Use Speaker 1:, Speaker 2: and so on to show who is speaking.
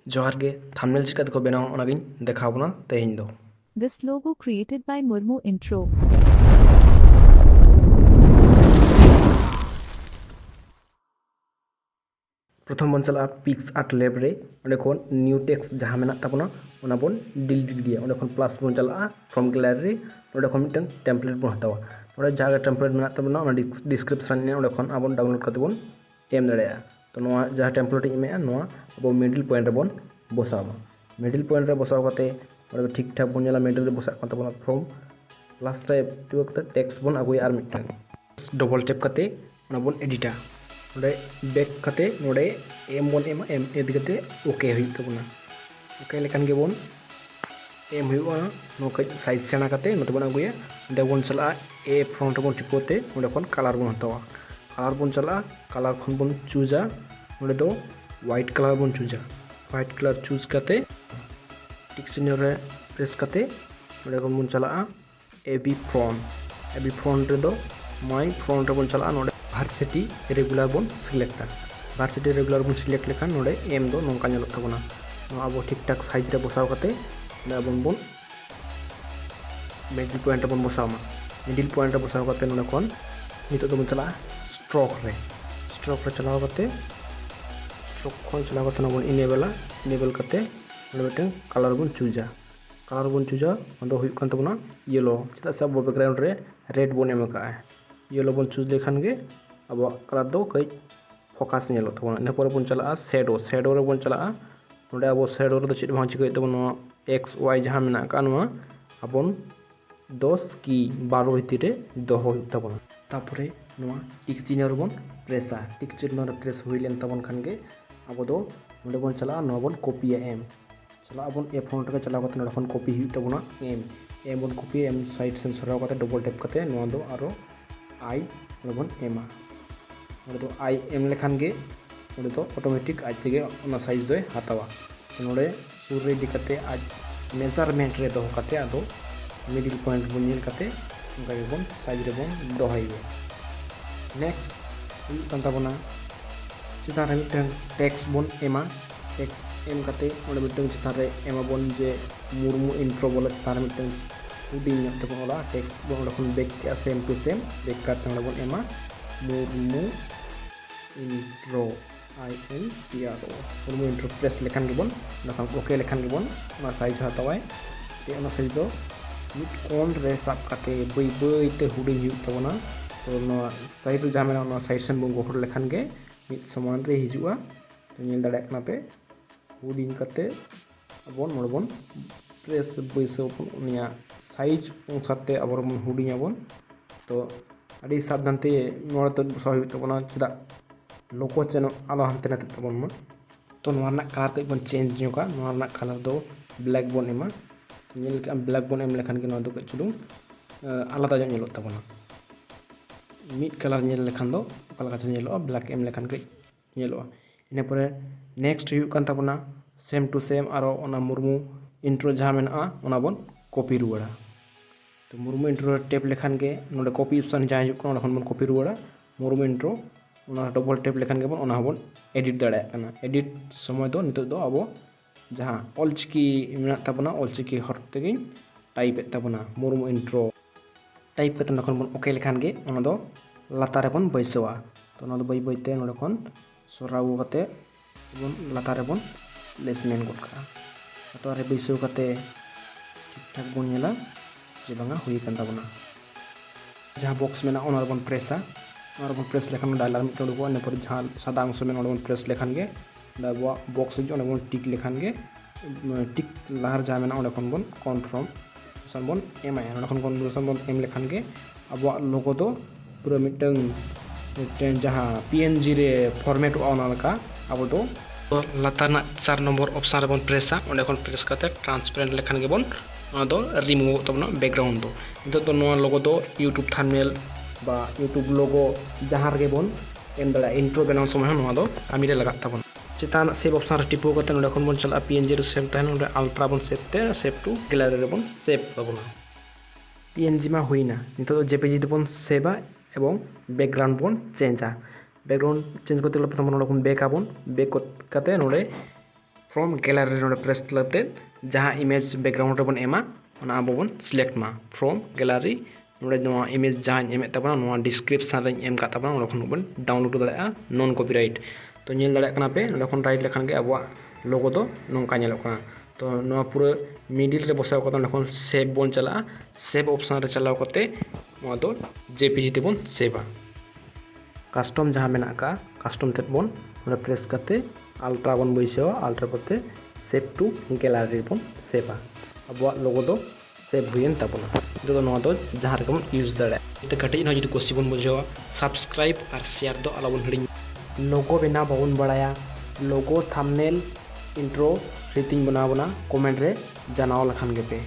Speaker 1: जोहार गे थंबनेल चिका को बनाओ ओनागिन देखावना तेहिन दो।
Speaker 2: This logo created by MURMU intro.
Speaker 1: प्रथम बन चला पिक्स आर्ट लैब रे ओंडे खन न्यू टेक्स्ट जहां मेना ताबना ओना बन डिलीट दिया ओंडे खन प्लस बन चला फ्रॉम गैलरी ओंडे खन मिटन टेम्पलेट बन हतावा ओंडे जहां टेम्पलेट मेना ताबना ओना डिस्क्रिप्शन ने ओंडे खन आबन डाउनलोड करते बन एम दाड़ेया तो नोआ जहां टेम्पलेट इमेया नोआ अब मिडिल पॉइंट रे बन बसावा मिडिल पॉइंट रे बसाव करते ओंडे ठीक ठाक बन जाला मिडिल रे बसा kan ताबना फ्रॉम प्लस रे टू टेक्स्ट बन आगुय आर मिटन डबल टैप करते ओना बन एडिटा नोडे बैक करते नोडे एम बन एम एम एड करते ओके हुई तबना ओके लेकिन के बन एम हुआ नो कई साइज सेना करते नोते बन आगुया नोडे बन चला ए फ्रंट बन टिपोते नोडे खन कलर बन हतावा कलर बन चला कलर खन बन चूजा नोडे दो व्हाइट कलर बन चूजा व्हाइट कलर चूज करते टिक चिन्ह रे प्रेस करते नोडे खन बन चला एबी फ्रंट रे दो माय फ्रंट रे बन चला नोडे भार्सिटी रेगुलर बन सिलेक्टा भार्सिटी रेगुलर बन सिलेक्ट लेखान नोडे एम दो नोंका नेलोग ताबोना अब ठीक ठाक साइज रे बसाव करते बन बन मिडिल पॉइंट बन बसावमा मिडिल पॉइंट रे बसाव करते नोडे खन नितो दो बन चला स्ट्रोक रे चलाव करते स्ट्रोक खन चलाव करते बन इनेबल करते नोडे मिटन कलर बन चूजा ओंदो हुई कान ताबोना येलो चेदा से अब बैकग्राउंड रे रेड बन एम का येलो बन चूज लेखान गे अब कलर दो कई फोकस नेलो तबोना इना पर बन चला शैडो रे बन चला नोडे अब शैडो रे दो चिट भां चिकै तबोना एक्स वाई जहां मेना का नोआ अबन 10 की 12 भितर रे दोहो तबोना तापरे नोआ टिक चिन्ह रे बन प्रेसा टिक चिन्ह रे प्रेस हुई लेन तबन खान गे अब दो नोडे बन चला नोआ बन कॉपी एम चला अबन ए फ्रंट रे चला करते नोडे खन कॉपी हुई तबोना एम बन कॉपी एम साइड सेन सराव करते डबल टैप करते नोआ दो आरो आई बन एमा तो आई एम लेखान गे तो ऑटोमेटिक आज तेगे ओना साइज दो हतावा नोडे सुर रे दिकते आज मेजरमेंट रे दो करते आदो मिडिल पॉइंट बन नेल करते उनका गे बन साइज रे बन दोहाइबे नेक्स्ट हुई कान ताबोना चिता रे मिटन टेक्स्ट बन एमा टेक्स्ट एम करते ओडे मिटन चिता रे एमा बन जे मुर्मू इंट्रो बोला चिता रे मिटन उडी ᱧᱚᱜ ᱛᱮᱵᱚᱱ ᱚᱞᱟ ᱴᱮक्ᱥᱴ ᱵᱚᱱ ᱚᱸᱰᱮ ᱠᱷᱚᱱ ᱵᱮᱠ ᱠᱮᱜᱼᱟ ᱥᱮᱢ ᱴᱩ ᱥᱮᱢ ᱵᱮᱠ ᱠᱟᱛᱮ ᱚᱸᱰᱮ ᱵᱚᱱ ᱮᱢᱟ Murmu intro I N T R O Murmu intro press लेखान गे बन नखान ओके लेखान गे बन ना साइज हतावाय ते ना साइज दो मिट कोन रे साब काते बई बई ते हुडी हिउ तबना तो ना साइड जहां मेना ना साइड सेन बन गोहर लेखान गे मिट समान रे हिजुआ तो नेल दाड़े कना पे हुडी काते बन मोड़ बन प्रेस बैसो उनिया साइज अनुसारते अब हुडियाबन तो अड़ी सावधान ते नोड़े बसाव तबना चेदा लोको चेन आलो हानते नाते तबन तो नोना कलर कई बन चेंज जोका नोना कलर दो ब्लैक बन एमा नेल के ब्लैक बन एम लेखान के नोना दो चुडुंग आलादा जो नेलो तबना मिड कलर नेल लेखान दो कलर का नेलो ब्लैक एम लेखान के नेलो इने परे नेक्स्ट हुई कान तबना सेम टू सेम आरो ओना मुर्मू इंट्रो जहां मेना ओना बन कॉपी रुवाड़ा तो मुर्मू इंट्रो टैप लेखान के नोडे कॉपी ऑप्शन जहां हिजुक कना बन कॉपी रुवाड़ा मुर्मू इंट्रो ओना डबल टैप लेखान के बन ओना बन एडिट दाड़ा कना एडिट समय दो नितो दो अब जहां ऑलचिकी मेना तबना ऑलचिकी हर तेगे टाइप ए तबना मुर्मू इंट्रो टाइप करते नखन बन ओके लेखान के ओना दो लातार बन बैसवा तो ओना दो बई बईते नोडे खन सराव करते बन लातार बन प्लेसमेंट गडका तो आरे बैसव करते ठीक ठाक बन नेला जे बांगा हुई कान ताबना जहां बॉक्स में ना ओनर बन प्रेसा ओनर बन प्रेस लेखान डायलॉग में तोड़को ने पर जहां सादा अंश में ओनर बन प्रेस लेखान के दाबवा बॉक्स जो ओनर बन टिक लेखान के टिक लहर जहां में ना ओनर बन कन्फर्म सन बन एम आई ओनर कन्फर्मेशन बन एम लेखान के अब लोगो दो पूरा मिटन जहां पीएनजी रे फॉर्मेट ओना लका अब दो लाताना 4 नंबर ऑप्शन रे बन प्रेसा ओंडे खन प्रेस करते ट्रांसपेरेंट लेखान के बन ओना दो रिमूव तबना बैकग्राउंड दो नितो तो नो लोगो दो यूट्यूब थंबनेल बा यूट्यूब लोगो जहां रे बन एम दड़ा इंट्रो बनाव समय नो दो कामी रे लगा तबन चितान सेव ऑप्शन रे टिपो करते ओंडे खन बन चला पीएनजी रे सेव तहन ओंडे अल्ट्रा बन सेव ते सेव टू गैलरी रे बन सेव तबना पीएनजी मा होइना नितो तो जेपीजी दे बन सेवा एवं बैकग्राउंड बन चेंजा बैकग्राउंड चेंज करते प्रथम नोडे बैक आबन बैक करते नोडे फ्रॉम गैलरी रे प्रेस करते जहाँ इमेज बैकग्राउंड रे बन एमा ओना आबो बन सिलेक्ट मा फ्रॉम गैलरी नोडे नोआ इमेज जहाँ एम तबना नोआ डिस्क्रिप्शन रे एम का तबना ओना खन बन डाउनलोड दाड़ेया नॉन कॉपीराइट तो नेल दाड़े कना पे ओना खन राइट लेखान गे आबो लोगो दो नोंका नेलो कना तो नोआ पूरा मिडिल रे बसाव कते ओना सेव बन चला सेव ऑप्शन रे चलाव कते नोआ दो जेपीजी ते बन सेवा कस्टम जहाँ मेना का कस्टम तेत बन ओना प्रेस करते अल्ट्रा बन बैसावा अल्ट्रा करते सेव टू गैलरी बन सेवा अब लोगो दो सेव हुएन तबना दो नोआ दो जहाँ रे बन यूज दाड़े ते कटिज न जदि कोसी बन बुझावा सब्सक्राइब और शेयर दो आला बन हिडिन लोगो बेना बाबन बड़ाया लोगो थंबनेल इंट्रो रितिंग बनावना कमेंट रे जनाव लखान गे पे।